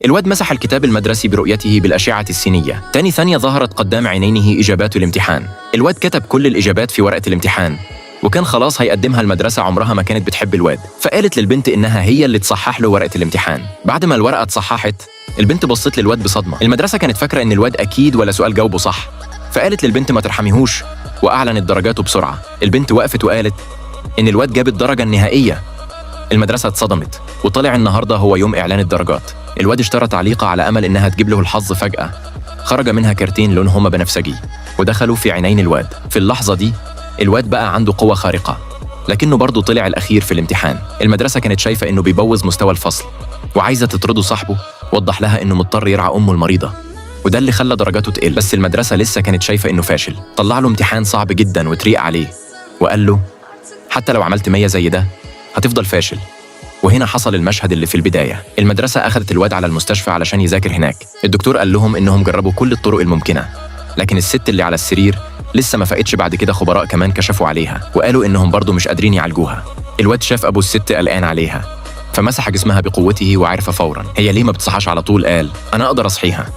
الواد مسح الكتاب المدرسي برؤيته بالأشعة السينية. تاني ثانية ظهرت قدام عينيه إجابات الامتحان. الواد كتب كل الإجابات في ورقة الامتحان، وكان خلاص هيقدمها المدرسة. عمرها ما كانت بتحب الواد، فقالت للبنت إنها هي اللي تصحح له ورقة الامتحان. بعد ما الورقة اتصححت، البنت بصت للواد بصدمة. المدرسة كانت فاكرة إن الواد أكيد ولا سؤال جاوبه صح، فقالت للبنت ما ترحميهوش، وأعلنت درجاته بسرعة. البنت وقفت وقالت إن الواد جاب الدرجة النهائية. المدرسة اتصدمت، وطلع النهاردة هو يوم إعلان الدرجات. الواد اشترى تعليقة على أمل إنها تجيب له الحظ. فجأة خرج منها كارتين لونهما بنفسجي ودخلوا في عينين الواد. في اللحظة دي الواد بقى عنده قوة خارقة، لكنه برضه طلع الأخير في الامتحان. المدرسة كانت شايفة إنه بيبوظ مستوى الفصل وعايزة تطرده. صاحبه وضح لها إنه مضطر يرعى أمه المريضة، وده اللي خلى درجاته تقل. بس المدرسة لسه كانت شايفة إنه فاشل. طلع له امتحان صعب جدا وتريق عليه، وقال له حتى لو عملت 100 زي ده هتفضل فاشل. وهنا حصل المشهد اللي في البداية. المدرسة أخذت الواد على المستشفى علشان يذاكر هناك. الدكتور قال لهم إنهم جربوا كل الطرق الممكنة، لكن الست اللي على السرير لسه ما فاقتش. بعد كده خبراء كمان كشفوا عليها وقالوا إنهم برضو مش قادرين يعالجوها. الواد شاف أبو الست قلقان عليها، فمسح جسمها بقوته وعرف فورا هي ليه ما بتصحاش على طول. قال أنا أقدر أصحيها.